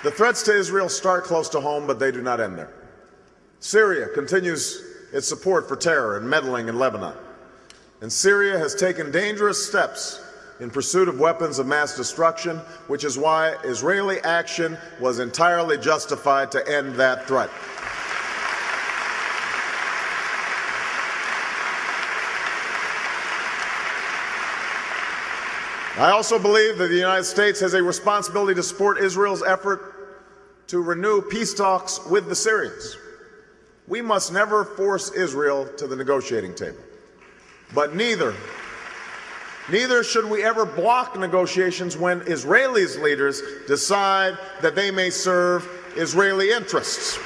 The threats to Israel start close to home, but they do not end there. Syria continues its support for terror and meddling in Lebanon. And Syria has taken dangerous steps in pursuit of weapons of mass destruction, which is why Israeli action was entirely justified to end that threat. I also believe that the United States has a responsibility to support Israel's effort to renew peace talks with the Syrians. We must never force Israel to the negotiating table. But neither should we ever block negotiations when Israelis' leaders decide that they may serve Israeli interests.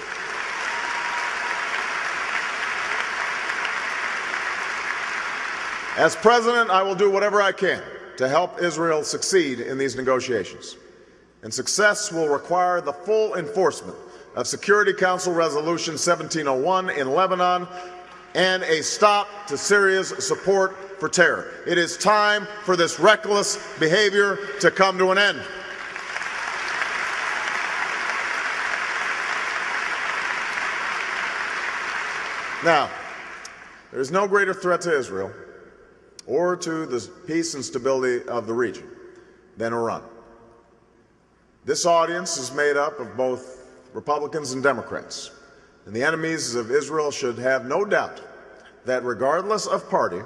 As president, I will do whatever I can to help Israel succeed in these negotiations. And success will require the full enforcement of Security Council Resolution 1701 in Lebanon and a stop to Syria's support for terror. It is time for this reckless behavior to come to an end. Now, there is no greater threat to Israel or to the peace and stability of the region than Iran. This audience is made up of both Republicans and Democrats, and the enemies of Israel should have no doubt that regardless of party,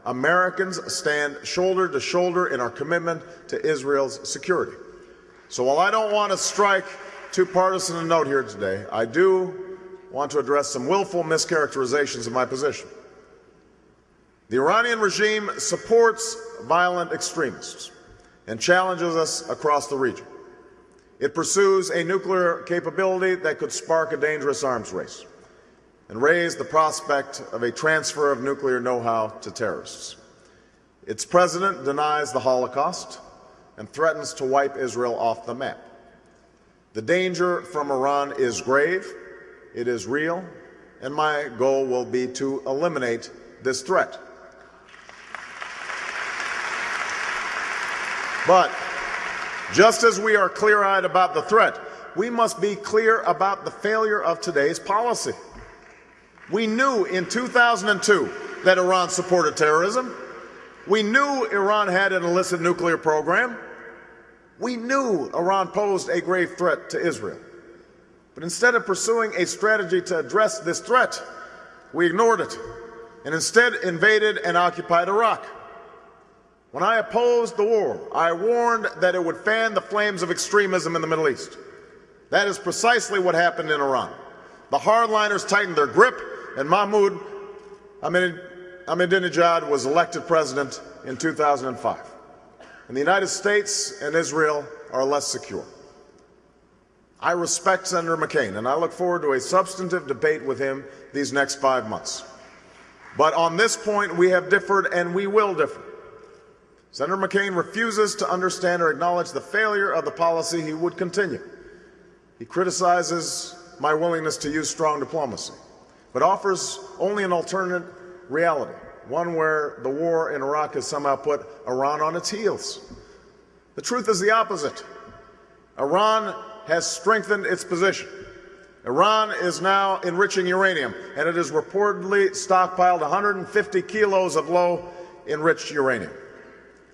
Americans stand shoulder to shoulder in our commitment to Israel's security. So while I don't want to strike too partisan a note here today, I do want to address some willful mischaracterizations of my position. The Iranian regime supports violent extremists and challenges us across the region. It pursues a nuclear capability that could spark a dangerous arms race and raise the prospect of a transfer of nuclear know-how to terrorists. Its president denies the Holocaust and threatens to wipe Israel off the map. The danger from Iran is grave, it is real, and my goal will be to eliminate this threat. But just as we are clear-eyed about the threat, we must be clear about the failure of today's policy. We knew in 2002 that Iran supported terrorism. We knew Iran had an illicit nuclear program. We knew Iran posed a grave threat to Israel. But instead of pursuing a strategy to address this threat, we ignored it and instead invaded and occupied Iraq. When I opposed the war, I warned that it would fan the flames of extremism in the Middle East. That is precisely what happened in Iran. The hardliners tightened their grip, and Mahmoud Ahmadinejad was elected president in 2005. And the United States and Israel are less secure. I respect Senator McCain, and I look forward to a substantive debate with him these next 5 months. But on this point, we have differed, and we will differ. Senator McCain refuses to understand or acknowledge the failure of the policy he would continue. He criticizes my willingness to use strong diplomacy, but offers only an alternate reality, one where the war in Iraq has somehow put Iran on its heels. The truth is the opposite. Iran has strengthened its position. Iran is now enriching uranium, and it has reportedly stockpiled 150 kilos of low-enriched uranium.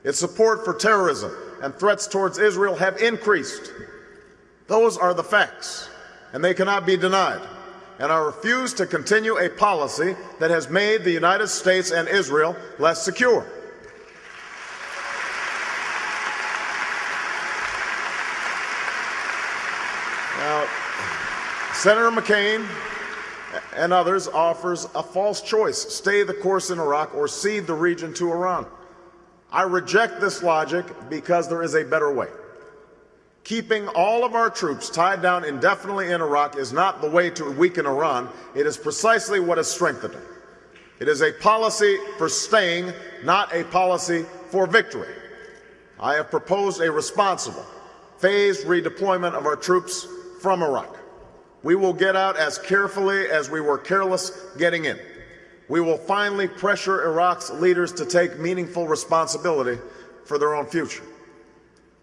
Its support for terrorism and threats towards Israel have increased. Those are the facts, and they cannot be denied. And I refuse to continue a policy that has made the United States and Israel less secure. Now, Senator McCain and others offers a false choice: stay the course in Iraq or cede the region to Iran. I reject this logic because there is a better way. Keeping all of our troops tied down indefinitely in Iraq is not the way to weaken Iran. It is precisely what has strengthened it. It is a policy for staying, not a policy for victory. I have proposed a responsible, phased redeployment of our troops from Iraq. We will get out as carefully as we were careless getting in. We will finally pressure Iraq's leaders to take meaningful responsibility for their own future.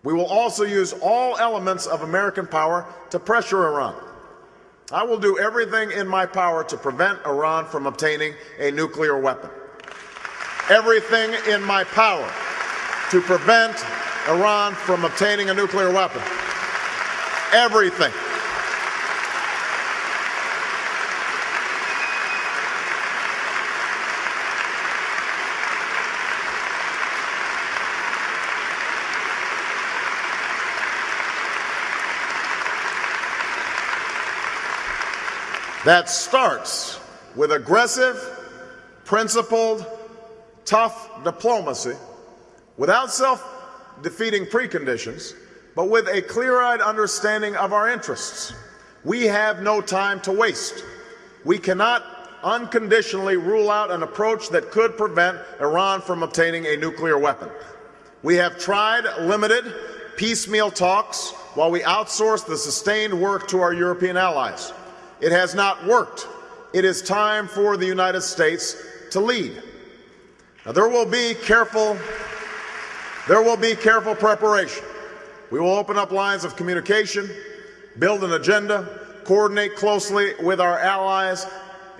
We will also use all elements of American power to pressure Iran. I will do everything in my power to prevent Iran from obtaining a nuclear weapon. Everything in my power to prevent Iran from obtaining a nuclear weapon. Everything. That starts with aggressive, principled, tough diplomacy without self-defeating preconditions, but with a clear-eyed understanding of our interests. We have no time to waste. We cannot unconditionally rule out an approach that could prevent Iran from obtaining a nuclear weapon. We have tried limited, piecemeal talks while we outsource the sustained work to our European allies. It has not worked. It is time for the United States to lead. Now, there will be careful preparation. We will open up lines of communication, build an agenda, coordinate closely with our allies,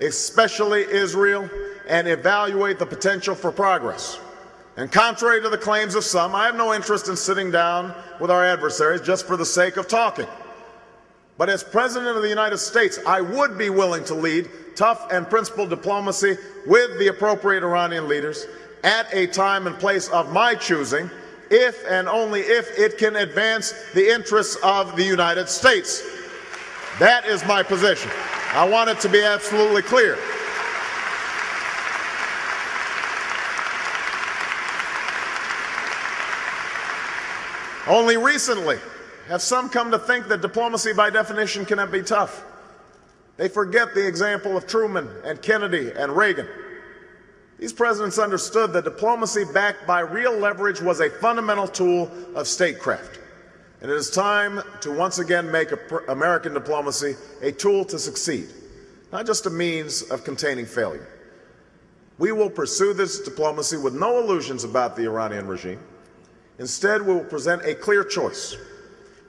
especially Israel, and evaluate the potential for progress. And contrary to the claims of some, I have no interest in sitting down with our adversaries just for the sake of talking. But as President of the United States, I would be willing to lead tough and principled diplomacy with the appropriate Iranian leaders at a time and place of my choosing, if and only if it can advance the interests of the United States. That is my position. I want it to be absolutely clear. Only recently have some come to think that diplomacy by definition cannot be tough. They forget the example of Truman and Kennedy and Reagan. These presidents understood that diplomacy backed by real leverage was a fundamental tool of statecraft. And it is time to once again make American diplomacy a tool to succeed, not just a means of containing failure. We will pursue this diplomacy with no illusions about the Iranian regime. Instead, we will present a clear choice.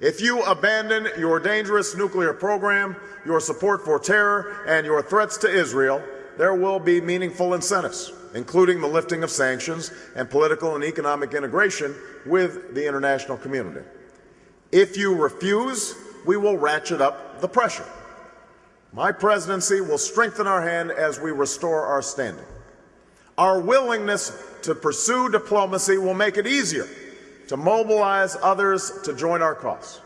If you abandon your dangerous nuclear program, your support for terror, and your threats to Israel, there will be meaningful incentives, including the lifting of sanctions and political and economic integration with the international community. If you refuse, we will ratchet up the pressure. My presidency will strengthen our hand as we restore our standing. Our willingness to pursue diplomacy will make it easier to mobilize others to join our cause.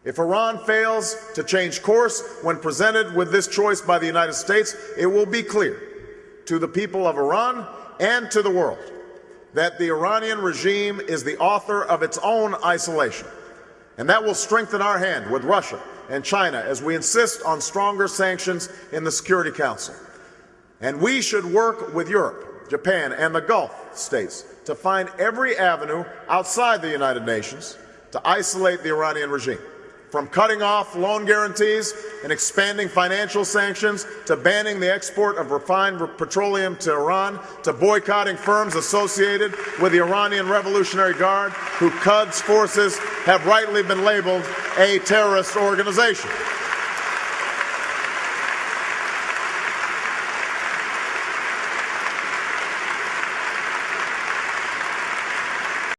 If Iran fails to change course when presented with this choice by the United States, it will be clear to the people of Iran and to the world that the Iranian regime is the author of its own isolation. And that will strengthen our hand with Russia and China as we insist on stronger sanctions in the Security Council. And we should work with Europe, Japan, and the Gulf states to find every avenue outside the United Nations to isolate the Iranian regime, from cutting off loan guarantees and expanding financial sanctions to banning the export of refined petroleum to Iran, to boycotting firms associated with the Iranian Revolutionary Guard, who Quds forces have rightly been labeled a terrorist organization.